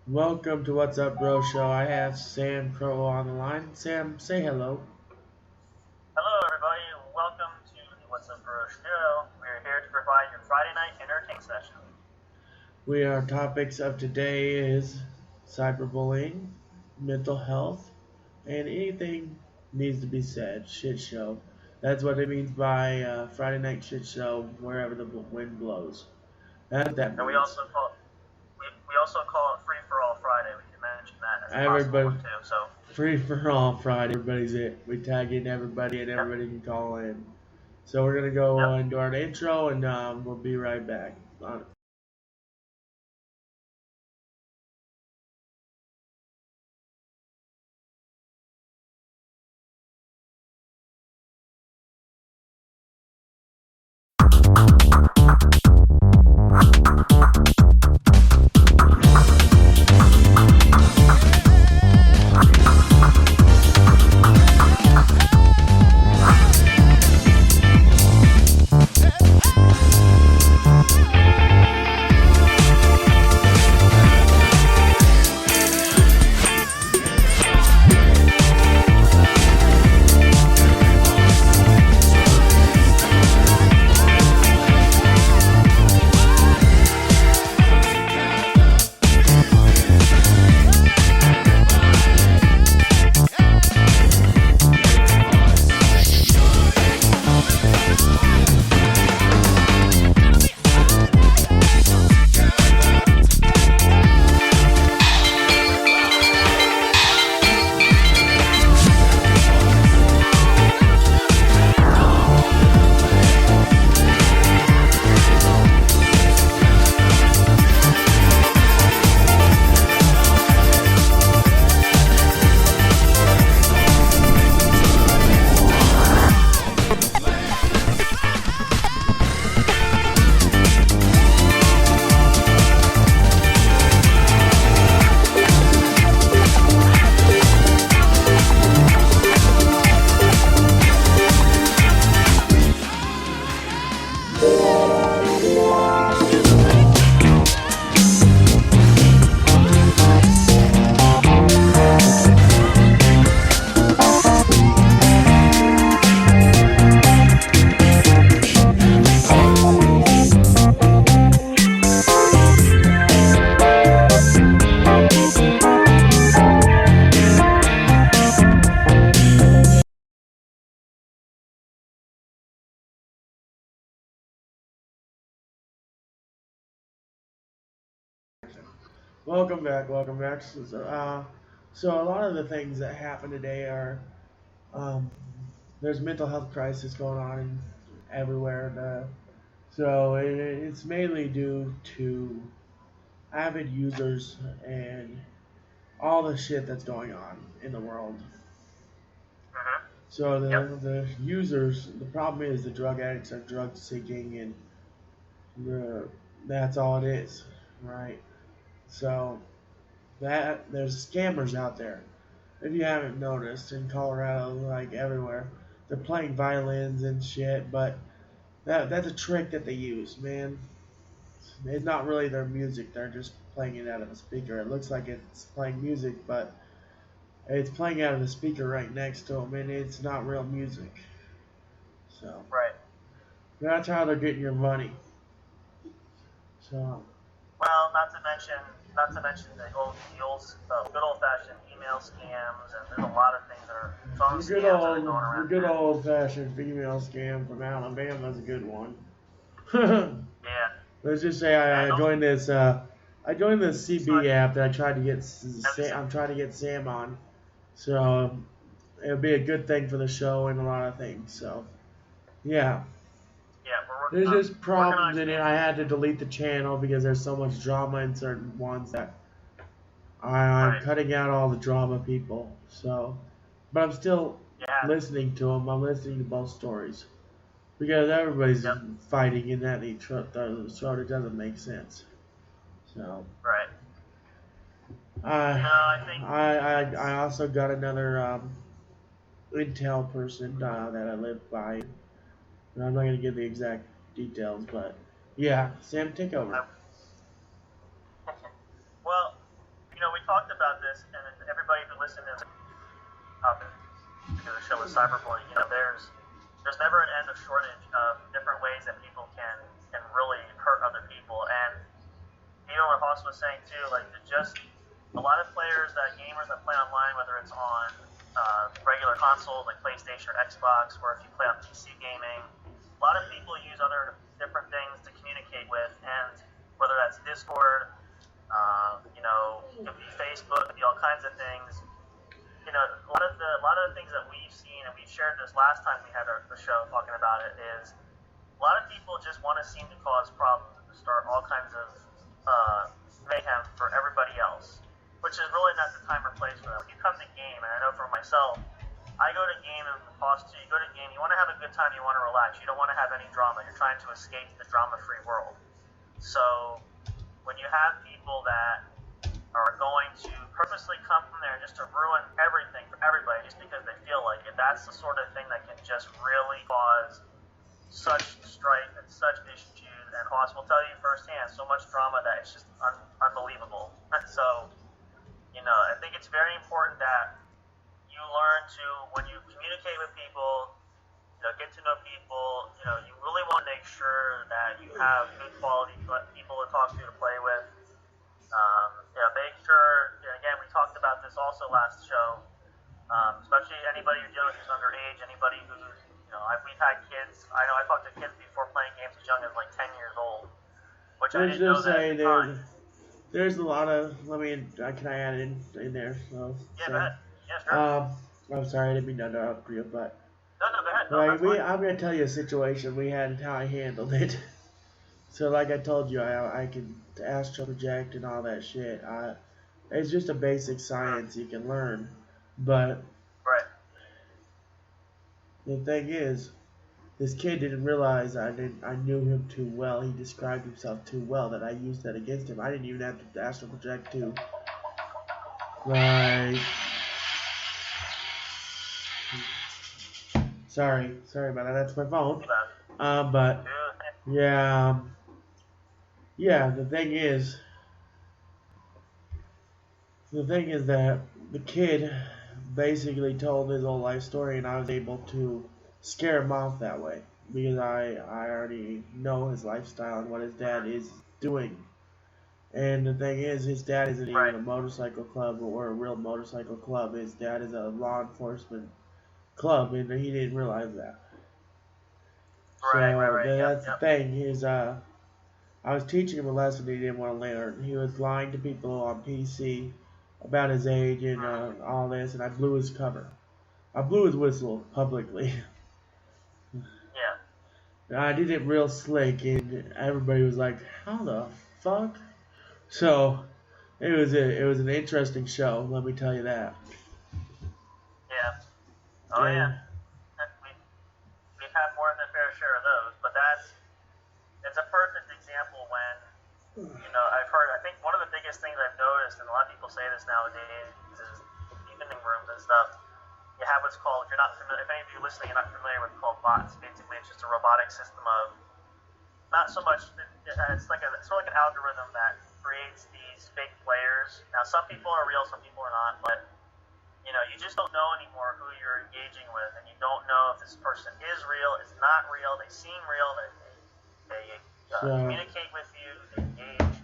Welcome to What's Up Bro Show. I have Sam Crow on the line. Sam, say hello. Hello, everybody. Welcome to the What's Up Bro Show. We're here to provide your Friday night entertainment session. Our topics of today is cyberbullying, mental health, and anything needs to be said. Shit show. That's what it means by Friday night shit show. Wherever the wind blows. That's what that And we means. also call we also call it Free for All Friday. We can mention that as a possible Everybody, one too. So, free for all Friday. Everybody's it. We tag in everybody, and yep, everybody can call in. So we're gonna go yep. into our intro, and we'll be right back. Welcome back. Welcome back. So a lot of the things that happen today are um, there's mental health crisis going on everywhere. So it's mainly due to avid users and all the shit that's going on in the world. Mhm. So Yep. the users, the problem is the drug addicts are drug seeking, and that's all it is, right? So that there's scammers out there. If you haven't noticed, in Colorado, like everywhere, they're playing violins and shit, but that's a trick that they use, man. It's not really their music. They're just playing it out of a speaker. It looks like it's playing music, but it's playing out of the speaker right next to them, and it's not real music. So Right. that's how they're getting your money. So Well, not to mention the good old-fashioned email scams, and there's a lot of things that are phone scams that are going your around good here. old fashioned female scam from Alabama is a good one. Yeah. Let's just say And I those joined this. I joined this like CB app that I tried to get. have you seen? I'm trying to get Sam on, so it'll be a good thing for the show and a lot of things. So yeah, Yeah, we're there's just working on problems in it. I expanding. had to delete the channel because there's so much drama in certain ones that I'm Right. cutting out all the drama people. So, but I'm still Yeah. listening to them. I'm listening to both stories because everybody's Yep. fighting in that each other. It doesn't make sense. So. Right. I No, I think I it's also got another Intel person that I live by. And I'm not gonna give the exact details, but yeah, Sam, take over. I, well, with cyberbullying. There's never an end of shortage of different ways that people can really hurt other people. And even what Hoss was saying too, like just a lot of gamers that play online, whether it's on regular consoles like PlayStation or Xbox, or if you play on PC gaming, a lot of people use other different things to communicate with, and whether that's Discord, it could be Facebook, it could be all kinds of things. A lot of the things that we've seen, and we shared this last time we had the show talking about it, is a lot of people just want to seem to cause problems and to start all kinds of mayhem for everybody else, which is really not the time or place for that. When you come to game, and I know for myself, I go to game and Hoss too, you go to game, you want to have a good time, you want to relax, you don't want to have any drama, you're trying to escape the drama-free world. So when you have people that are going to purposely come from there just to ruin everything for everybody just because they feel like it, that's the sort of thing that can just really cause such strife and such issues. And Hoss will tell you firsthand, so much drama that it's just unbelievable. So, I think it's very important that you learn to, when you communicate with people, get to know people, you really want to make sure that you have good quality people to talk to play with. Make sure, again, we talked about this also last show, especially anybody you're dealing with who's underage, anybody who, we've had kids, I know I talked to kids before playing games as young as like 10 years old, which I didn't know that at the time. There's a lot of, can I add in there? So, yeah, go ahead. Yeah, sure. I'm sorry, I didn't mean to interrupt you, but... No, go ahead. No, I'm going to tell you a situation we had and how I handled it. So, like I told you, I can astral project and all that shit. It's just a basic science you can learn. But right. The thing is, this kid didn't realize I knew him too well. He described himself too well that I used that against him. I didn't even have to astral project to, like... Sorry about that. That's my phone. But yeah, the thing is that the kid basically told his whole life story, and I was able to scare him off that way because I already know his lifestyle and what his dad is doing. And the thing is, his dad isn't even a motorcycle club or a real motorcycle club. His dad is a law enforcement club, and he didn't realize that. Right. That's the thing. I was teaching him a lesson he didn't want to learn. He was lying to people on PC about his age and all this, and I blew his cover. I blew his whistle publicly. Yeah. I did it real slick, and everybody was like, "How the fuck?" So it was an interesting show. Let me tell you that. Yeah. Oh yeah. We've had more than a fair share of those, but it's a perfect example when, I think one of the biggest things I've noticed, and a lot of people say this nowadays, is even in rooms and stuff, you have what's called, if you're not familiar, if any of you listening are not familiar with called bots, basically it's just a robotic system of, not so much, it's sort of like an algorithm that creates these fake players. Now some people are real, some people are not, but you just don't know anymore who you're engaging with, and you don't know if this person is real, is not real, they seem real, they communicate with you, they engage.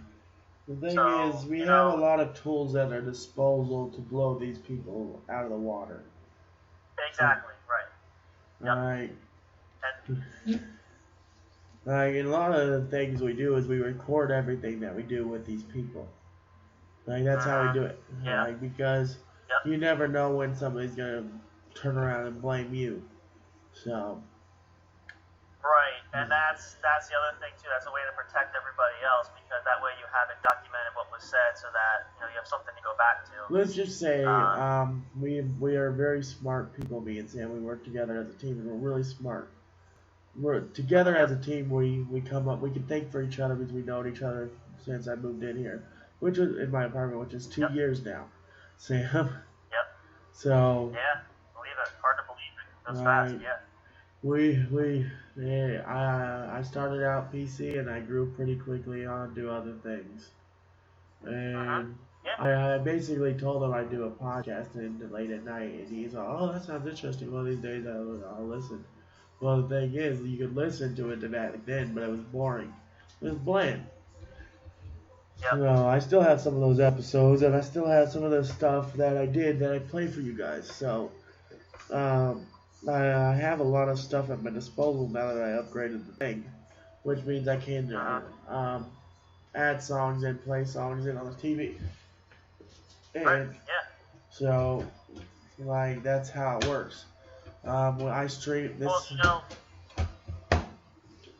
The thing is, we have a lot of tools at our disposal to blow these people out of the water. Exactly, right. Like, a lot of the things we do is we record everything that we do with these people. Like, that's how we do it. Yeah. Like, because you never know when somebody's going to turn around and blame you. So. Right, and that's the other thing, too. That's a way to protect everybody else, because that way you have it documented what was said so that, you have something to go back to. Let's just say we are very smart people, me and Sam. We work together as a team, and we're really smart. We're together as a team. We come up. We can think for each other because we know each other since I moved in here, which is in my apartment, which is 2 years now. Sam. Yep. So. Yeah, believe it. Hard to believe it. Goes fast. Yeah. I started out PC and I grew pretty quickly on to other things, and I basically told him I'd do a podcast late at night, and he's like, "Oh, that sounds interesting. One of these days I'll listen." Well, the thing is, you could listen to it back then, but it was boring. It was bland. Yep. So I still have some of those episodes, and I still have some of the stuff that I did that I played for you guys. So I have a lot of stuff at my disposal now that I upgraded the thing, which means I can add songs and play songs in on the TV. And Right. Yeah. so, like, that's how it works. When I stream this, Well, you know.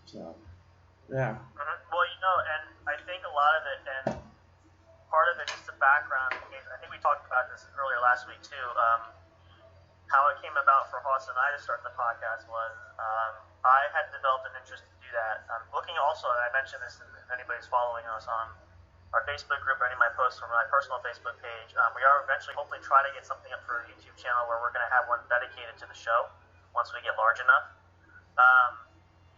so yeah. Well, you know, and I think a lot of it, and part of it, just the background. I think we talked about this earlier last week too. How it came about for Hoss and I to start the podcast was I had developed an interest to do that. Looking also, and I mentioned this, if anybody's following us on our Facebook group or any of my posts from my personal Facebook page, we are eventually hopefully trying to get something up for a YouTube channel where we're going to have one dedicated to the show once we get large enough.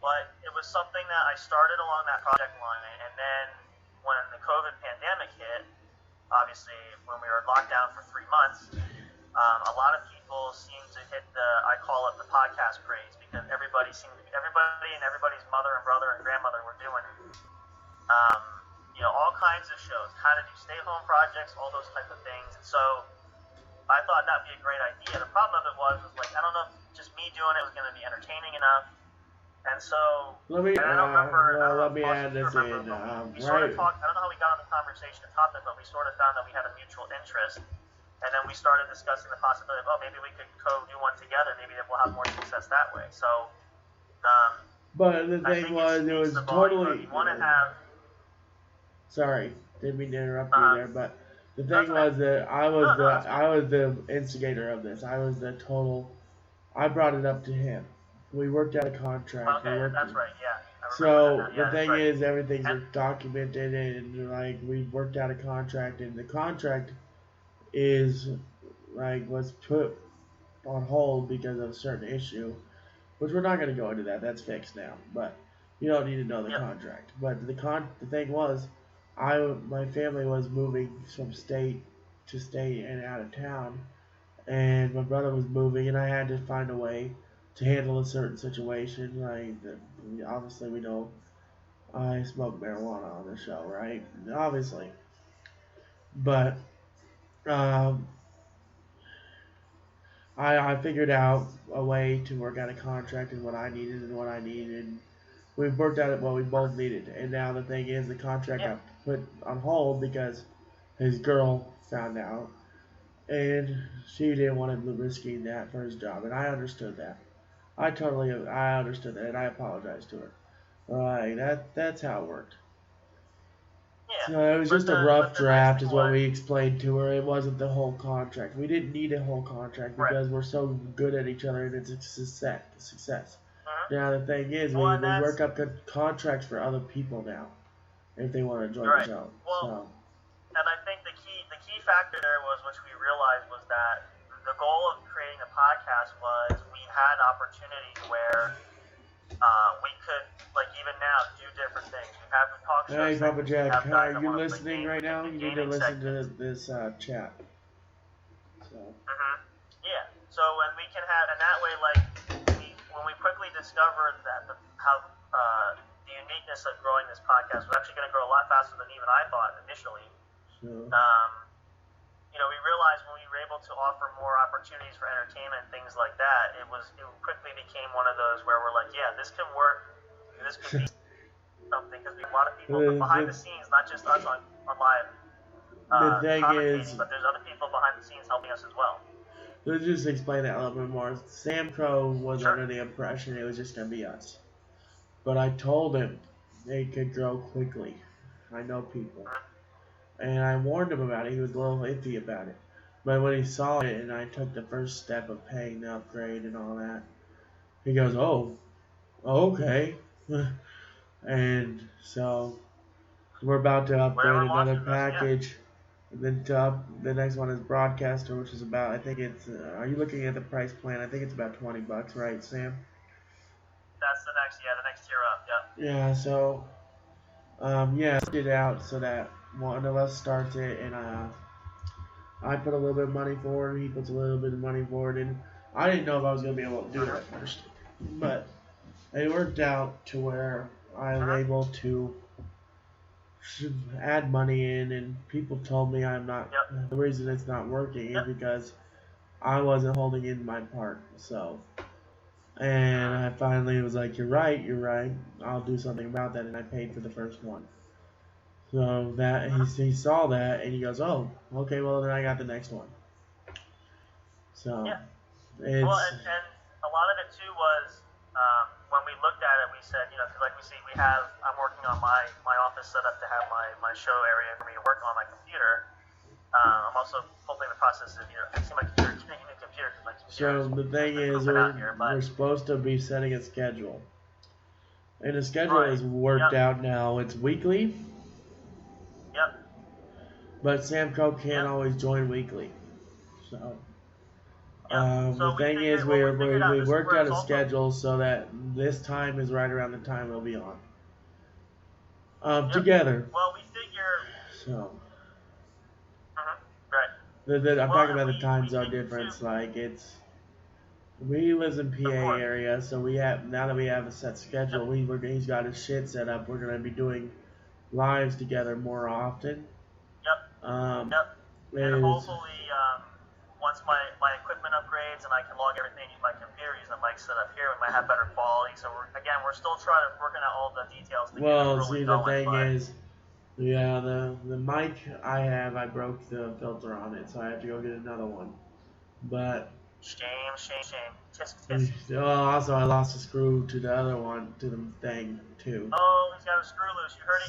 But it was something that I started along that project line, and then when the COVID pandemic hit, obviously when we were locked down for 3 months, a lot of people seemed to hit I call it the podcast craze, because everybody and everybody's mother and brother and grandmother were doing all kinds of shows, how to do stay-home projects, all those type of things. And so I thought that'd be a great idea. The problem of it was like, I don't know if just me doing it was going to be entertaining enough. And so, Let me I don't remember. let me add this in. We sort of talked. I don't know how we got on the conversation topic, but we sort of found that we had a mutual interest, and then we started discussing the possibility of, maybe we could do one together. Maybe we'll have more success that way. So, but the thing was, it was totally. You want to have. Sorry, didn't mean to interrupt you there, but the thing was that I was the instigator of this. I was the total. I brought it up to him. We worked out a contract. Okay, that's right. Yeah. So the thing is, everything's documented, and like we worked out a contract, and the contract was put on hold because of a certain issue, which we're not going to go into that. That's fixed now, but you don't need to know the contract. But the thing was, my family was moving from state to state and out of town, and my brother was moving, and I had to find a way to handle a certain situation. Like, obviously we know I smoke marijuana on the show, right? Obviously. But I figured out a way to work out a contract and what I needed and what I needed. We've worked out what we both needed. And now the thing is, the contract got put on hold because his girl found out. And she didn't want him risking that for his job. And I understood that. I understood that, and I apologized to her. That's how it worked. Yeah. So it was just a rough draft, is what we explained to her. It wasn't the whole contract. We didn't need a whole contract because we're so good at each other, and it's a success. Now the thing is, we work up contracts for other people now, if they want to join the show. Well, and I think the key factor there was, which we realized, was that the goal of creating a podcast was we had opportunities where we could, like even now, do different things. We have the talk shows. Hey, Papa Jack, are you listening right now? You need to listen to this chat. So. Yeah. So, and we can have, and that way, like, when we quickly discovered that the uniqueness of growing this podcast was actually going to grow a lot faster than even I thought initially. Sure. We realized when we were able to offer more opportunities for entertainment and things like that, it quickly became one of those where we're like, yeah, this can work. This could be something, because a lot of people behind the scenes, not just us on live commentating, but there's other people behind the scenes helping us as well. Let's just explain that a little bit more. Sam Crow was under the impression it was just going to be us. But I told him they could grow quickly. I know people. And I warned him about it. He was a little iffy about it. But when he saw it and I took the first step of paying the upgrade and all that, he goes, oh, okay. And so we're about to upgrade another package. And then the next one is Broadcaster, which is about, I think it's, are you looking at the price plan? I think it's about $20, right, Sam? That's the next tier up, yeah. Yeah, so, get it out so that one of us starts it, and I put a little bit of money forward, he puts a little bit of money forward, and I didn't know if I was going to be able to do it at first. But it worked out to where I was able to add money in, and people told me I'm not. The reason it's not working is because I wasn't holding in my part. So, and I finally was like, "You're right. I'll do something about that," and I paid for the first one. So that he saw that, and he goes, "Oh, okay. Well, then I got the next one." So Yeah. it's Well, and a lot of it too was when we looked at it, we said, you know, because like we see, I'm working on my office set up to have my show area for me to work on my computer. I'm also hoping the process of, you know, fixing my computer, making the computer, because my computer so the thing is, we're supposed to be setting a schedule, and the schedule is worked out now. It's weekly. Yep. But Samco can't always join weekly, so. The thing is, we worked out a schedule so that this time is right around the time we'll be on. Together. Well, we figure. So. Right. I'm talking about the time zone difference. Like we live in PA area, so now that we have a set schedule, he's got his shit set up. We're gonna be doing lives together more often. Yep. And hopefully, once my equipment upgrades and I can log everything in my computer using the mic set up here, we might have better quality. So we're still working out all the details. The thing is, the mic I broke the filter on it, so I have to go get another one. But shame. Tisk. Also I lost a screw to the other one, to the thing too. Oh, he's got a screw loose. You heard it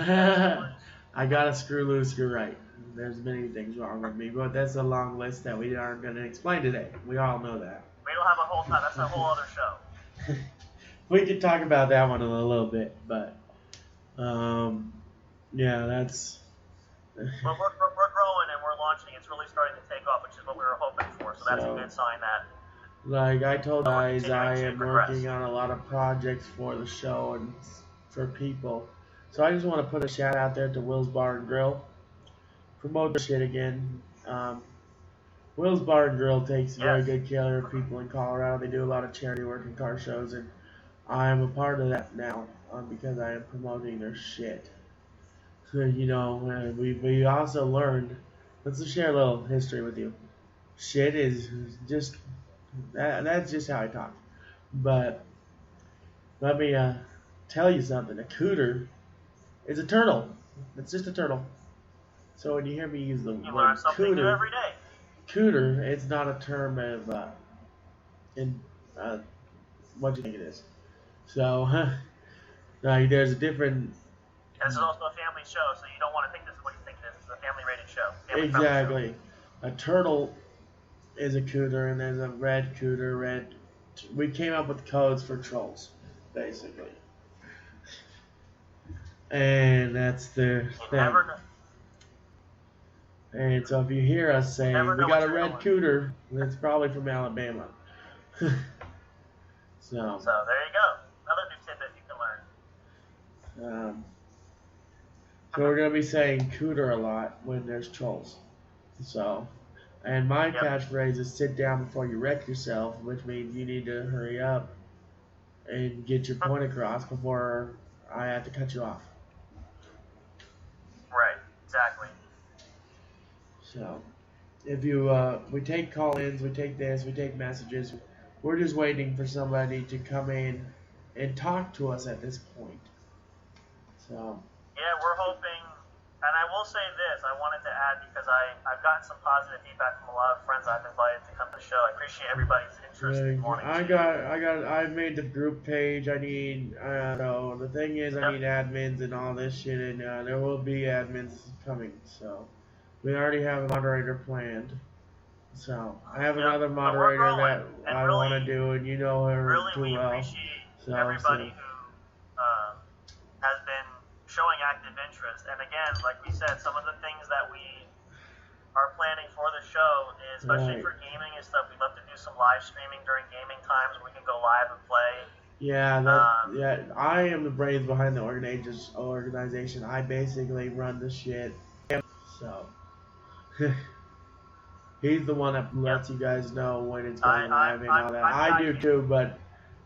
here first. I got a screw loose. You're right. There's many things wrong with me, but that's a long list that we aren't going to explain today. We all know that. We don't have a whole time. That's a whole other show. We could talk about that one in a little bit, but yeah, that's. But we're growing and we're launching. It's really starting to take off, which is what we were hoping for. So that's a good sign that. Like I told guys, I am working on a lot of projects for the show and for people. So I just want to put a shout out there to Will's Bar and Grill. Promote the shit again. Will's Bar and Grill takes very good care of people in Colorado. They do a lot of charity work and car shows, and I'm a part of that now because I am promoting their shit. So, you know, we also learned. Let's just share a little history with you. Shit is just that's just how I talk. But let me tell you something. A cooter is a turtle. It's just a turtle. So when you hear me use the word cooter, every day. Cooter, it's not a term of what do you think it is? So there's a different. This is also a family show, so you don't want to think this is what you think it is. It's a family-rated show. Exactly. A turtle is a cooter, and there's a red cooter. We came up with codes for trolls, basically. And that's the thing. And so if you hear us saying, we got a red cooter, it's probably from Alabama. So there you go. Another new tidbit you can learn. So we're going to be saying cooter a lot when there's trolls. So, and my catchphrase is sit down before you wreck yourself, which means you need to hurry up and get your point across before I have to cut you off. Right, exactly. So, if we take call-ins, we take this, we take messages. We're just waiting for somebody to come in and talk to us at this point. So. Yeah, we're hoping, and I will say this, I wanted to add because I've gotten some positive feedback from a lot of friends I've invited to come to the show. I appreciate everybody's interest in wanting I made the group page. I need, so the thing is, I need admins and all this shit, and there will be admins coming, so. We already have a moderator planned. So, I have another moderator that I want to do, and you know her too well. Really, we appreciate everybody who has been showing active interest. And again, like we said, some of the things that we are planning for the show, especially for gaming and stuff, we'd love to do some live streaming during gaming times where we can go live and play. Yeah, I am the brains behind the organization. I basically run the shit. So. He's the one that lets you guys know when it's going live and all that. I'm I do too, but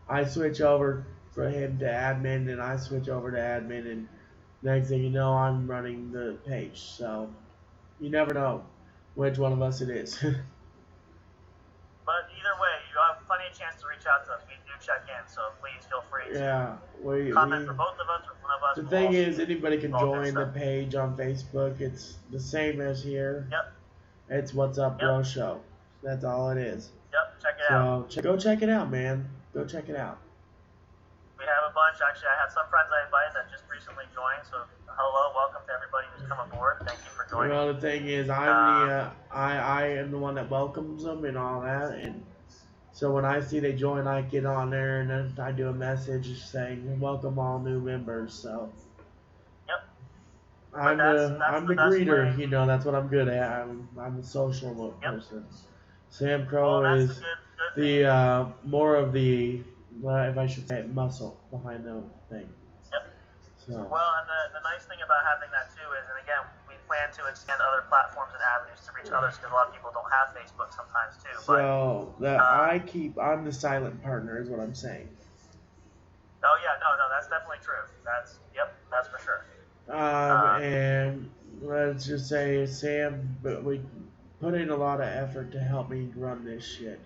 I switch over for him to admin, and I switch over to admin, and next thing you know, I'm running the page. So you never know which one of us it is. But either way, you have plenty of chance to reach out to us. We do check in, so please feel free to comment for both of us or one of us. The thing is, anybody can join the page on Facebook. It's the same as here. Yep. It's What's Up Bro Show. That's all it is. Yep, check it out. So go check it out, man. Go check it out. We have a bunch. Actually, I have some friends I invited that just recently joined. So hello, welcome to everybody who's come aboard. Thank you for joining. Well, the thing is, I am the one that welcomes them and all that, and so when I see they join, I get on there and then I do a message saying welcome all new members. So yep. I'm the greeter. You know, that's what I'm good at. I'm a social person. Sam Crow is the more of the, if I should say it, muscle behind the thing. Yep. So. Well, and the nice thing about having that too is, and again, we plan to extend other platforms and avenues to reach others because a lot of people don't have Facebook sometimes too. So I'm the silent partner, is what I'm saying. Oh yeah, no, that's definitely true. That's for sure. And let's just say Sam, but we put in a lot of effort to help me run this shit.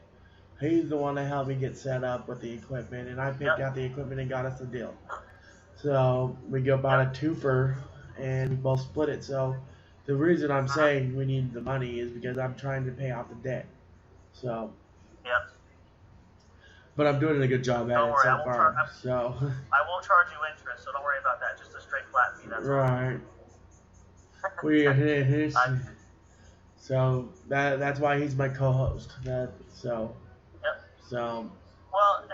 He's the one that helped me get set up with the equipment, and I picked out the equipment and got us the deal. So we go bought a twofer, and we both split it. So the reason I'm saying we need the money is because I'm trying to pay off the debt. So. Yep. But I'm doing a good job at it so far. So. I won't charge you interest, so don't worry about that. Just a straight flat fee. That's right. So that's why he's my co-host. So. Yep. So. Well, and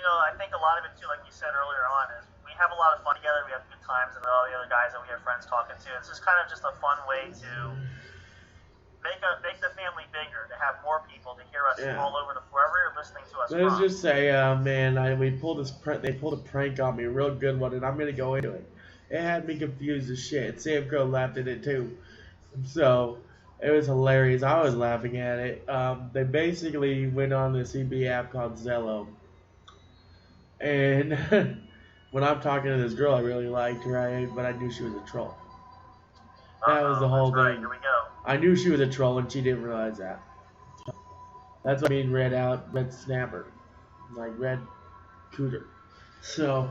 I think a lot of it too, like you said earlier on, is we have a lot of fun together. We have good times, and all the other guys that we have friends talking to. It's just kind of just a fun way to make the family bigger, to have more people to hear us all over wherever you're listening to us. Let's just say, they pulled a prank on me, a real good one, and I'm gonna go into it. It had me confused as shit. Sam Crow laughed at it too, so it was hilarious. I was laughing at it. They basically went on the CB app called Zello, and when I'm talking to this girl I really liked, right? But I knew she was a troll. That was the whole thing. Right. Here we go. I knew she was a troll, and she didn't realize that. That's what I mean, red snapper, like red cooter. So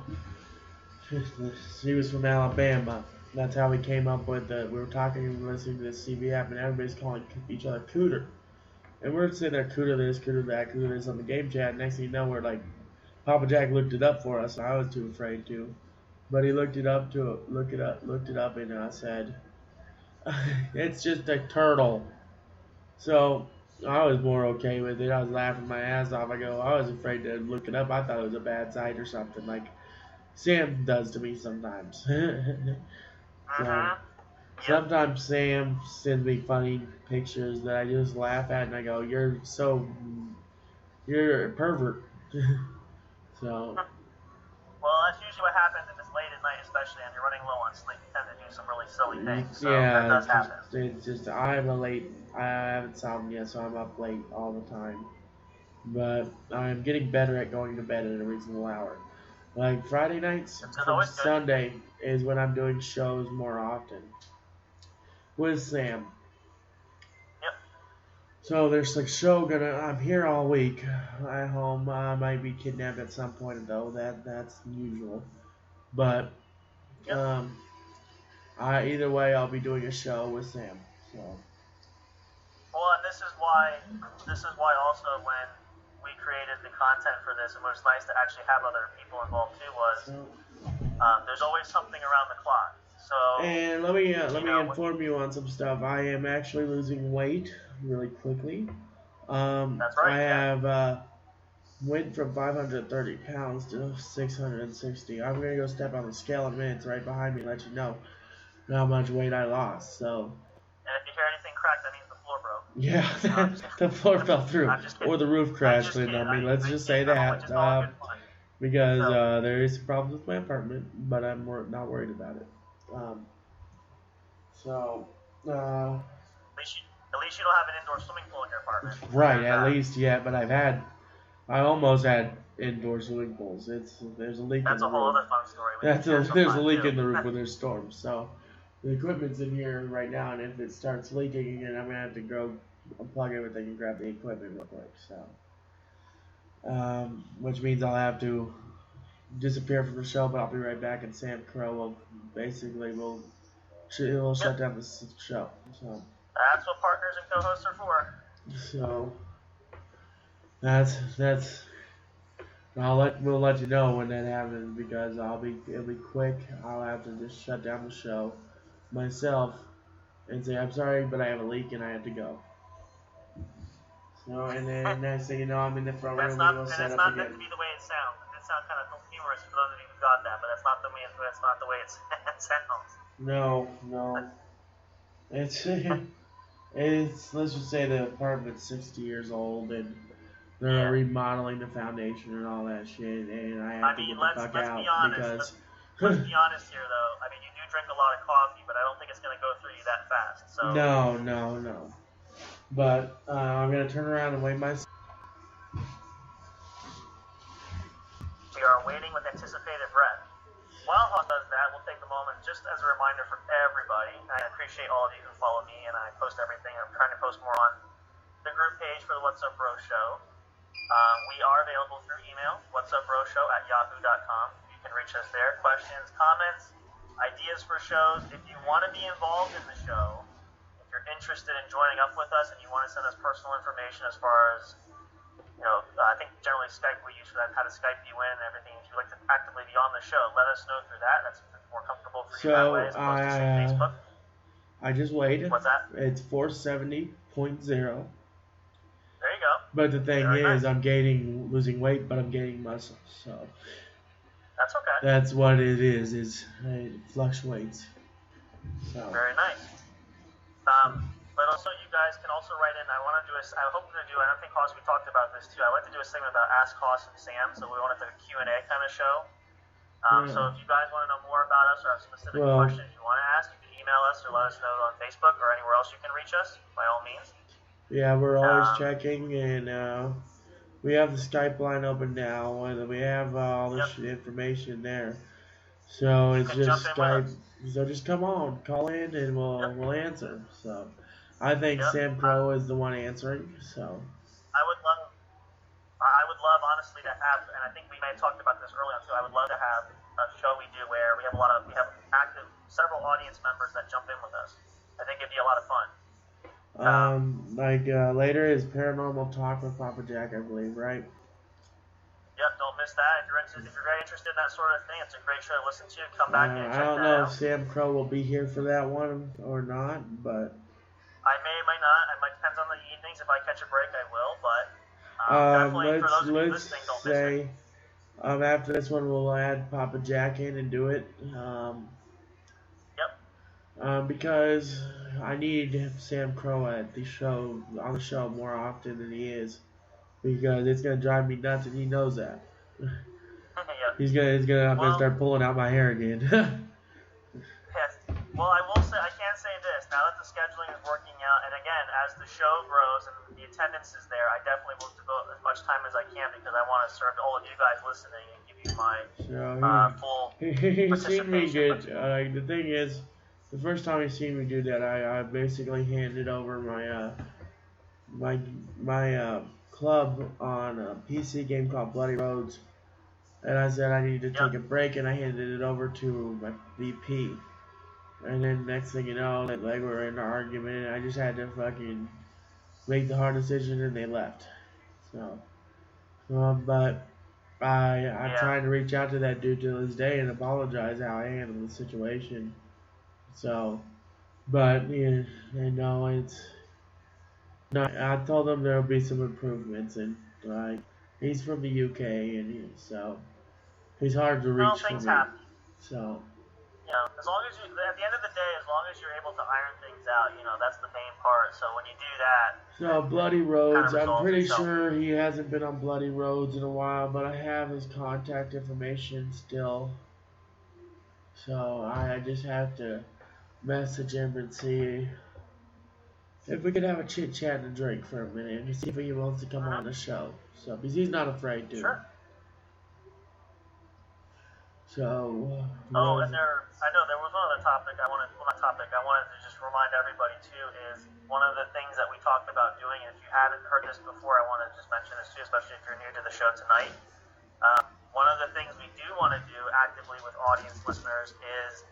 she was from Alabama. That's how we came up with we were talking and listening to the CB app, and everybody's calling each other cooter. And we're sitting there, cooter this, cooter that, cooter this on the game chat. Next thing you know, we're like, Papa Jack looked it up for us. I was too afraid to, but he looked it up, and I said, it's just a turtle. So I was more okay with it. I was laughing my ass off. I was afraid to look it up. I thought it was a bad site or something, like Sam does to me sometimes. So, sometimes Sam sends me funny pictures that I just laugh at, and I go, you're a pervert. So. Well, that's usually what happens if it's late at night, especially and you're running low on sleep. You tend to do some really silly things. So that does happen. It's just I have insomnia, so I'm up late all the time. But I'm getting better at going to bed at a reasonable hour. Like Friday nights from Sunday is when I'm doing shows more often with Sam. Yep. So there's a show I'm here all week at home. I might be kidnapped at some point though. That's usual. But either way, I'll be doing a show with Sam. So. Well, and this is why also when we created the content for this, and it was nice to actually have other people involved too, was there's always something around the clock. So. And let me inform you on some stuff. I am actually losing weight really quickly. That's right. I have went from 530 pounds to 660. I'm gonna go step on the scale in a minute. It's right behind me. Let you know how much weight I lost. So. And if you hear anything crack, that means the floor broke. Yeah, the floor fell through, or the roof crashed in on me. Let's just say that, because there is problems with my apartment, but I'm not worried about it. At At least you don't have an indoor swimming pool in your apartment. Right, at least, yeah, but I almost had indoor swimming pools. There's a leak in That's the a whole roof. other fun story. There's a leak in the roof when there's storms. So the equipment's in here right now, and if it starts leaking again, I'm gonna have to go unplug everything and grab the equipment real quick. So, which means I'll have to disappear from the show, but I'll be right back, and Sam Crow will shut down the show. So that's what partners and co-hosts are for. So that's we'll let you know when that happens, because it'll be quick. I'll have to just shut down the show myself and say I'm sorry, but I have a leak and I have to go. So, and then next thing you know, I'm in the front room and we'll set up again. It's not meant to be the way it sounds. It did sound kind of humorous for those of you who got that, but that's not the way it sounds. No. It's let's just say the apartment's 60 years old and they're remodeling the foundation and all that shit, and I have to get the fuck out because. Let's be honest here, though. I mean, you do drink a lot of coffee, but I don't think it's going to go through you that fast. So. No. But I'm gonna turn around and wait myself. We are waiting with anticipated breath. While Hawk does that, we'll take a moment just as a reminder for everybody. I appreciate all of you who follow me, and I post everything. I'm trying to post more on the group page for the What's Up Bro Show. We are available through email, whatsupbroshow@yahoo.com. You can reach us there. Questions, comments, ideas for shows. If you want to be involved in the show, if you're interested in joining up with us and you want to send us personal information as far as, I think generally Skype we use for that, how to Skype you in and everything. If you'd like to actively be on the show, let us know through that. That's more comfortable for you that way as opposed to say Facebook. I just waited. What's that? It's 470.0. There you go. But the thing is, I'm losing weight, but I'm gaining muscle, so. That's okay. That's what it is. It fluctuates. So. Very nice. But also, you guys can also write in. I hope to do. I don't think Hoss, we talked about this too. I like to do a segment about Ask Hoss and Sam, so we want to do a Q&A kind of show. So if you guys want to know more about us or have specific questions you want to ask, you can email us or let us know on Facebook or anywhere else you can reach us. By all means. Yeah, we're always checking, and we have the Skype line open now, and we have all this information there. So it's just Skype. So just come on, call in, and we'll answer. So I think Sam Crow is the one answering. So I would love honestly to have, and I think we may have talked about this earlier on too. I would love to have a show we do where we have active several audience members that jump in with us. I think it'd be a lot of fun. Later is Paranormal Talk with Papa Jack, I believe, right? Yep, don't miss that. If you're very interested in that sort of thing, it's a great show to listen to. Come back and check that out. I don't know if Sam Crow will be here for that one or not, but I might not. It might depend on the evenings. If I catch a break, I will. But definitely for those of you listening, don't miss it. After this one, we'll add Papa Jack in and do it. Because I need Sam Crow on the show more often than he is, because it's gonna drive me nuts, and he knows that. He's gonna start pulling out my hair again. Yes. Well, I will say, I can say this. Now that the scheduling is working out, and again, as the show grows and the attendance is there, I definitely will devote as much time as I can, because I want to serve all of you guys listening and give you my full He's seen me participation. good. The thing is, the first time he seen me do that, I basically handed over my club on a PC game called Bloody Roads, and I said I needed to take a break, and I handed it over to my VP. And then next thing you know, we were in an argument, and I just had to fucking make the hard decision, and they left. So, but I'm trying to reach out to that dude to this day and apologize how I handled the situation. So, but I told him there'll be some improvements, and he's from the UK, and so he's hard to reach for me. Happen. So, as long as at the end of the day, as long as you're able to iron things out, that's the main part. So when you do that, so Bloody Roads, I'm pretty sure he hasn't been on Bloody Roads in a while, but I have his contact information still. So I just have to message him and see if we could have a chit chat and a drink for a minute and see if he wants to come on the show. So, because he's not afraid to. Sure. So. Oh, and I know there was one other topic I wanted to just remind everybody too, is one of the things that we talked about doing, and if you hadn't heard this before, I want to just mention this too, especially if you're new to the show tonight. One of the things we do want to do actively with audience listeners is,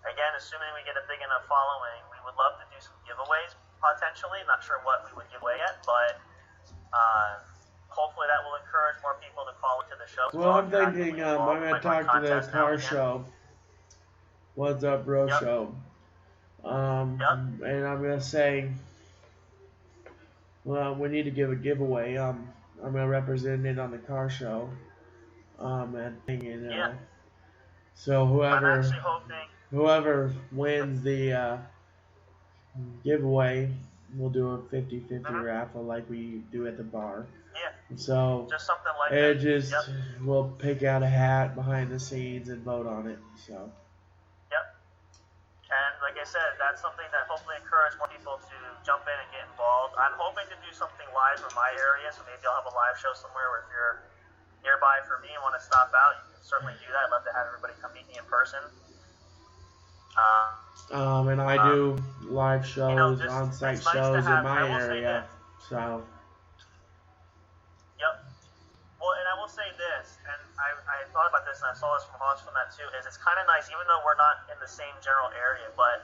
again, assuming we get a big enough following, we would love to do some giveaways potentially. Not sure what we would give away yet, but hopefully that will encourage more people to call into the show. Well, I'm thinking I'm going to talk to the car show. What's up, bro? Yep. Show. And I'm going to say, well, we need to give a giveaway. I'm going to represent it on the car show. And thinking, so whoever wins the giveaway, we'll do a 50-50 raffle like we do at the bar. Yeah. So just something like that. We'll pick out a hat behind the scenes and vote on it. So. Yep. And like I said, that's something that hopefully encourage more people to jump in and get involved. I'm hoping to do something live from my area, so maybe I'll have a live show somewhere where if you're nearby for me and want to stop out, you can certainly do that. I'd love to have everybody come meet me in person. And I do live shows, on-site shows in my area, so. Yep. Well, and I will say this, and I thought about this, and I saw this from Hoss from that too, is it's kind of nice, even though we're not in the same general area, but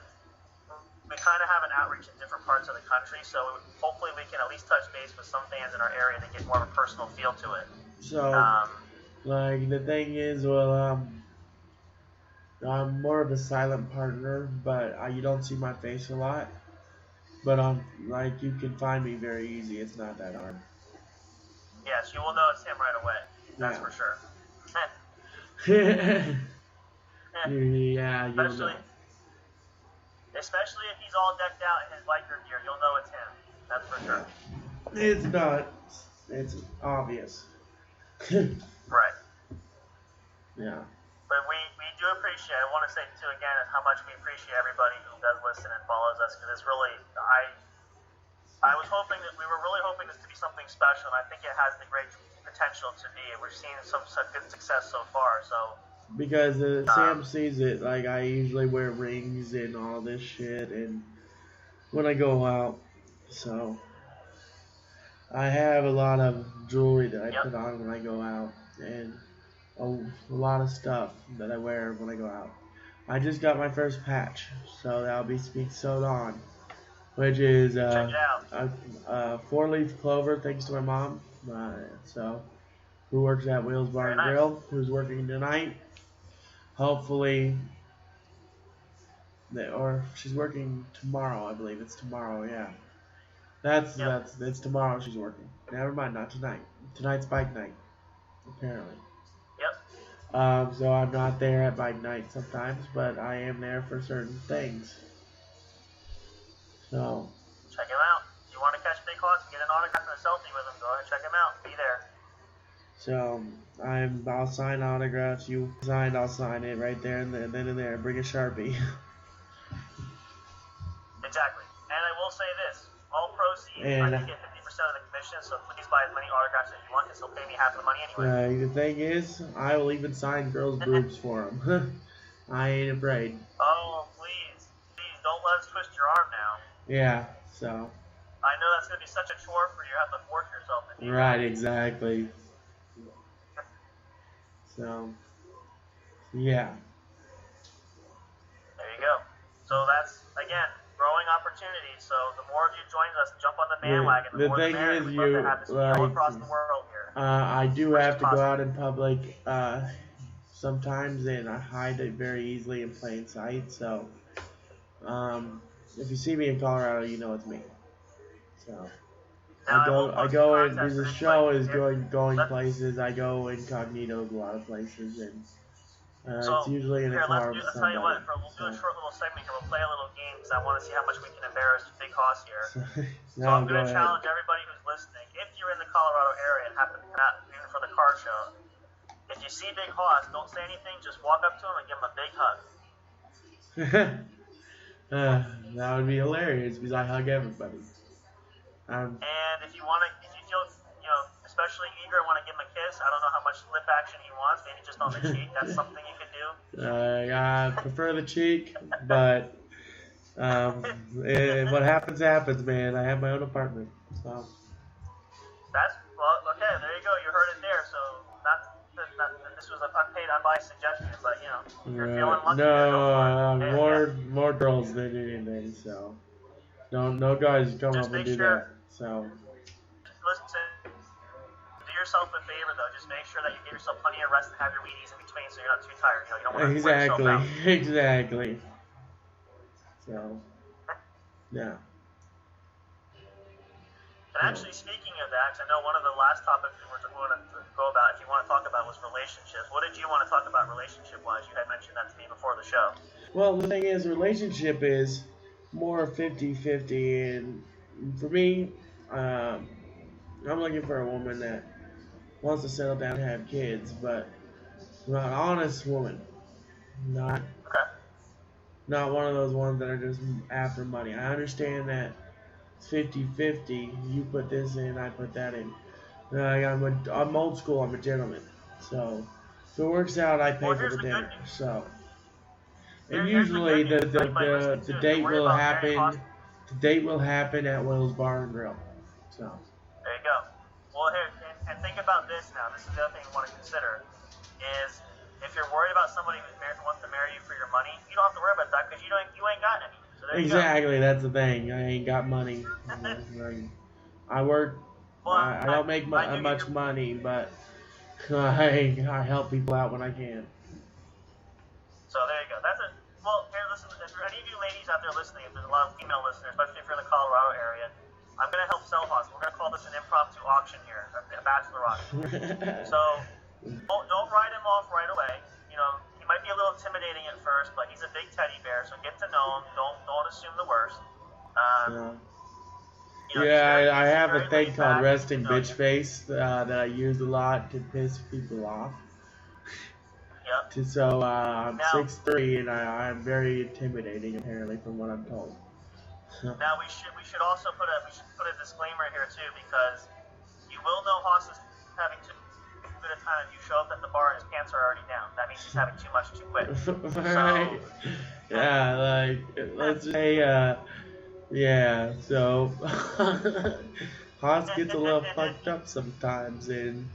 we kind of have an outreach in different parts of the country, so hopefully we can at least touch base with some fans in our area to get more of a personal feel to it. So, like, the thing is, well, I'm more of a silent partner, but you don't see my face a lot. But, like, you can find me very easy. It's not that hard. Yes, you will know it's him right away. That's for sure. Yeah, you'll know. Especially if he's all decked out in his biker gear, you'll know it's him. That's for sure. It's not. It's obvious. Right. Yeah. But we do appreciate, I want to say too again, how much we appreciate everybody who does listen and follows us, because it's really, I was hoping that, we were really hoping this to be something special, and I think it has the great potential to be. We're seeing some good success so far, so. Because Sam sees it, like, I usually wear rings and all this shit, and when I go out, so. I have a lot of jewelry that I put on when I go out, and a lot of stuff that I wear when I go out. I just got my first patch, so that'll be being sewed on, which is a 4-leaf clover, thanks to my mom, who works at Wheels Bar and Grill, who's working tonight. Hopefully, or she's working tomorrow, I believe. It's tomorrow, yeah. It's tomorrow she's working. Never mind, not tonight. Tonight's bike night, apparently. Yep. So I'm not there at bike night sometimes, but I am there for certain things. So. Check him out. If you want to catch Big Hoss and get an autograph and a selfie with him, go ahead and check him out. Be there. So I'll sign autographs. You signed, I'll sign it right there and then and there. Bring a Sharpie. Exactly. And I will say this. All proceeds, I can get 50% of the commission, so please buy as many autographs as you want, because he'll pay me half of the money anyway. The thing is, I will even sign girls' boobs for him. I ain't afraid. Oh, please. Please, don't let us twist your arm now. Yeah, so. I know that's going to be such a chore for you. You have to force yourself to do Right, exactly. So, yeah. There you go. So that's, again, growing opportunities. So the more of you join us, jump on the bandwagon. The more thing the merrier. is, We'd love to have this all across the world here. I do have to go out in public sometimes, and I hide it very easily in plain sight. So, if you see me in Colorado, you know it's me. So. Now, I go in, because the show is going places. I go incognito a lot of places, and it's usually in a car with somebody. I'll tell you what, we'll do a short little segment here. We'll play a little game, because I want to see how much we can embarrass Big Hoss here. So I'm going to challenge everybody who's listening, if you're in the Colorado area and happen to come out even for the car show, if you see Big Hoss, don't say anything, just walk up to him and give him a big hug. That would be hilarious, because I hug everybody. Um, And if you feel, especially eager and want to give him a kiss, I don't know how much lip action he wants. Maybe just on the cheek. That's something you could do. I prefer the cheek, but what happens happens, man. I have my own apartment, so. Okay. There you go. You heard it there. So not that this was an unpaid, unbiased suggestion, but if you're feeling lucky, No, go for it. more girls than anything. So, no guys come Just up and make do sure. that. So. Listen. Do yourself a favor though. Just make sure that you give yourself plenty of rest and have your Wheaties in between, so you're not too tired. You don't want to wear yourself out. Exactly. So. Yeah. And actually, speaking of that, 'cause I know one of the last topics we were going to go about, if you want to talk about, was relationships. What did you want to talk about relationship-wise? You had mentioned that to me before the show. Well, the thing is, relationship is more 50-50, and for me, I'm looking for a woman that wants to settle down and have kids, but an honest woman, not Okay. not one of those ones that are just after money. I understand that it's 50-50. You put this in, I put that in. I'm old school. I'm a gentleman, so if it works out, I pay for the dinner. So, and usually the date will happen. The date will happen at Will's Bar and Grill. So. There you go. Well, here and think about this now. This is the other thing you want to consider is if you're worried about somebody who wants to marry you for your money, you don't have to worry about that because you ain't got any. So there exactly, you go. That's the thing. I ain't got money. I work. Well, I don't make much money, but I help people out when I can. So there you go. Well, here, listen. If there are any of you ladies out there listening, if there's a lot of female listeners, especially if you're in the Colorado area, I'm going to help sell hustle. We're going to call this an impromptu auction here, a bachelor auction. So don't write him off right away. He might be a little intimidating at first, but he's a big teddy bear, so get to know him. Don't assume the worst. I have a thing called resting bitch face that I use a lot to piss people off. Yep. So I'm 6'3" and I'm very intimidating apparently from what I'm told. Now we should also put a disclaimer here too, because you will know Haas is having too good a time if you show up at the bar and his pants are already down. That means he's having too much too quick. Right. So, yeah, like let's say yeah, so Haas gets a little fucked up sometimes, and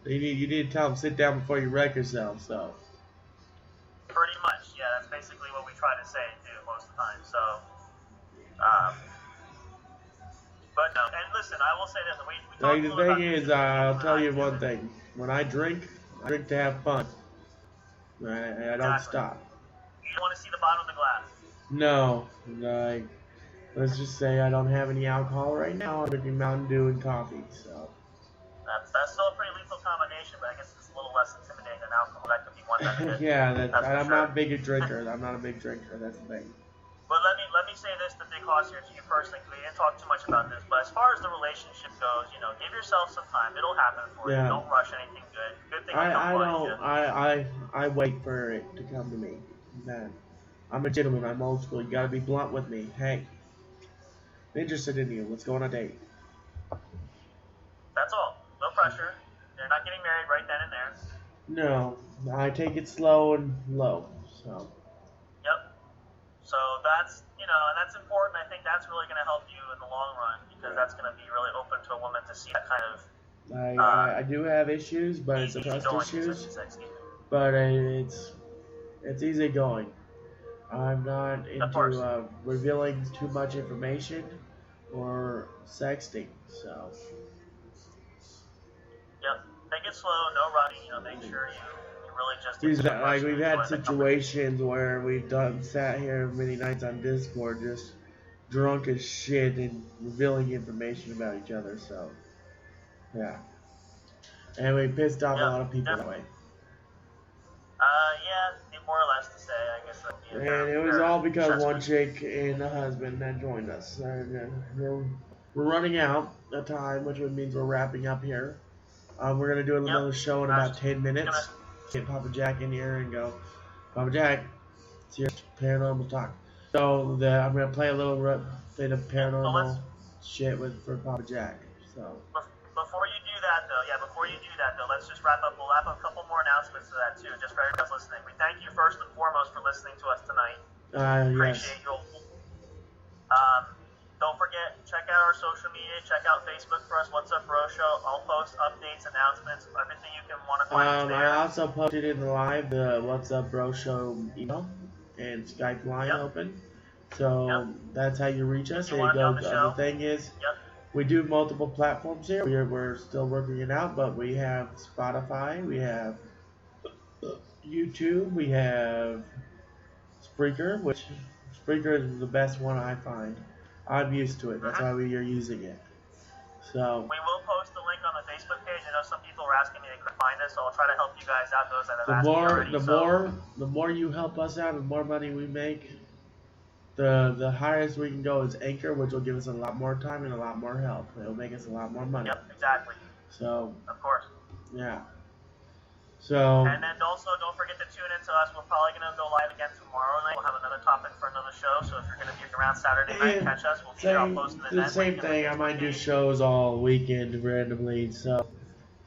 you need to tell him sit down before you wreck yourself. So. Pretty much, yeah. That's basically what we try to say too most of the time. So, but no. And listen, I will say this: we the thing is, I'll tell you one thing: when I drink to have fun. I don't stop. You don't want to see the bottom of the glass. No, like. Let's just say I don't have any alcohol right now. I'm drinking Mountain Dew and coffee, so. That's still a pretty lethal combination, but I guess it's a little less intimidating than alcohol. That could be one benefit. Yeah, I'm not a big drinker. I'm not a big drinker. That's the thing. But let me say this to Big Hoss here to you personally, because we didn't talk too much about this. But as far as the relationship goes, give yourself some time. It'll happen for you. Don't rush anything good. Good thing I wait for it to come to me. Man, I'm a gentleman. I'm old school. You gotta be blunt with me. Hey. I'm interested in you. Let's go on a date. That's all. No pressure. They're not getting married right then and there. No. I take it slow and low. So. Yep. So that's, and that's important. I think that's really going to help you in the long run, because that's going to be really open to a woman to see that kind of. I do have issues, but it's trust issues. But it's easy going. I'm not into revealing too much information or sexting, so. Yep, take it slow, no running. Make sure you really just. We've had situations where we've sat here many nights on Discord, just drunk as shit and revealing information about each other. So, yeah, and we pissed off a lot of people that way. Yeah, more or less to say, I guess. And it was all because one chick and a husband that joined us. We're running out of time, which means we're wrapping up here. We're going to do another show in about 10 minutes. Get Papa Jack in here and go, Papa Jack, it's your paranormal talk. So I'm going to play a little bit of paranormal. shit for Papa Jack. So. Before you do that, though, let's just wrap up. We'll wrap up a couple more announcements to that, too, just for everybody else listening. We thank you first and foremost for listening to us tonight. Appreciate you. Don't forget, check out our social media. Check out Facebook for us, What's Up Bro Show. I'll post updates, announcements, everything you can want to find there. I also posted in the live the What's Up Bro Show email and Skype line open. So that's how you reach us. The thing is, we do multiple platforms here. We're still working it out, but we have Spotify, we have YouTube, we have Spreaker, which Spreaker is the best one I find. I'm used to it. That's why we are using it. So we will post the link on the Facebook page. I know some people were asking me they couldn't find us, so I'll try to help you guys out. Those that have asked me already. The more you help us out, the more money we make. The highest we can go is Anchor, which will give us a lot more time and a lot more help. It'll make us a lot more money. Yep, exactly. So. Of course. Yeah. So. And then also don't forget to tune in to us. We're probably gonna go live again tomorrow night. We'll have another topic for another show. So if you're gonna be around Saturday night, catch us. We'll be there. I'll post an event. The same thing. I might do shows all weekend randomly. So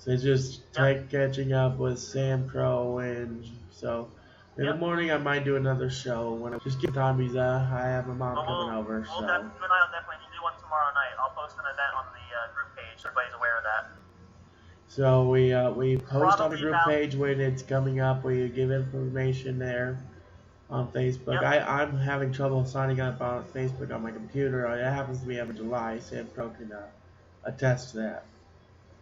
it's just catching up with Sam Crow, and so in the morning I might do another show when I just get Tommy's. I have my mom coming over. We'll definitely do one tomorrow night. I'll post an event on the group page. Everybody's aware of that. So we post on the group page when it's coming up. We give information there on Facebook. I'm having trouble signing up on Facebook on my computer. It happens to be every July. Sam Pro can attest to that.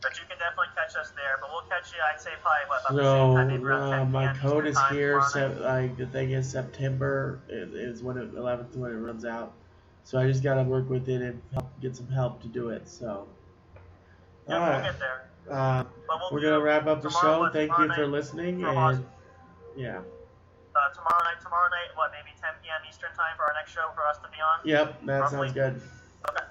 But you can definitely catch us there. But we'll catch you, I'd say, probably about the same time, my code is here. The thing is, September is when 11th when it runs out. So I just gotta work with it and get some help to do it. So. We'll get there. We're gonna wrap up the show. Thank you for listening, and tomorrow night, what, maybe 10 p.m. Eastern time for our next show for us to be on? Yep, that sounds good. Okay.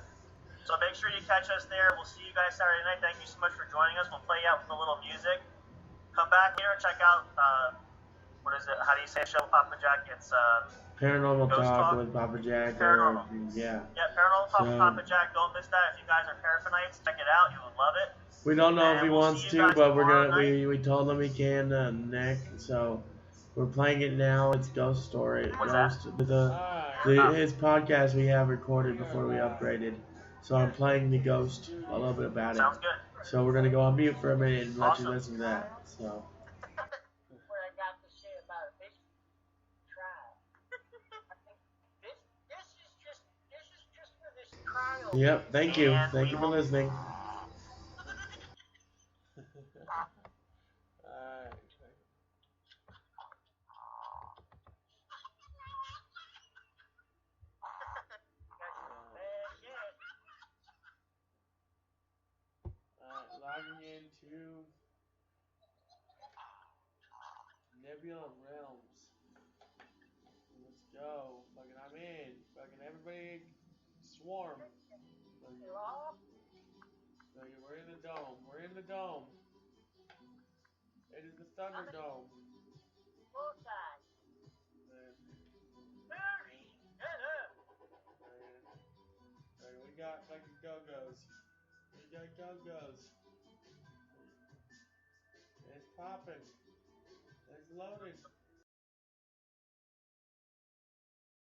So make sure you catch us there. We'll see you guys Saturday night. Thank you so much for joining us. We'll play out with a little music. Come back here and check out, what is it? How do you say show, Papa Jack? It's Paranormal Talk with Papa Jack. Paranormal. Yeah, Paranormal Talk with Papa Jack. Don't miss that. If you guys are paraphanites, check it out. You would love it. We don't know if he wants to, but we told him he can, Nick. So we're playing it now. It's Ghost Story. His podcast we have recorded before we upgraded. So I'm playing the Ghost a little bit about it. Sounds good. So we're gonna go on mute for a minute and let you listen to that. So. Yep. Thank you. Thank you for listening. Logging into Nebula Realms. Let's go. Fucking I'm in. Fucking everybody swarm. We're in the dome. We're in the dome. It is the Thunderdome. We got fucking go-go's. We got go-go's. It's popping. It's loaded.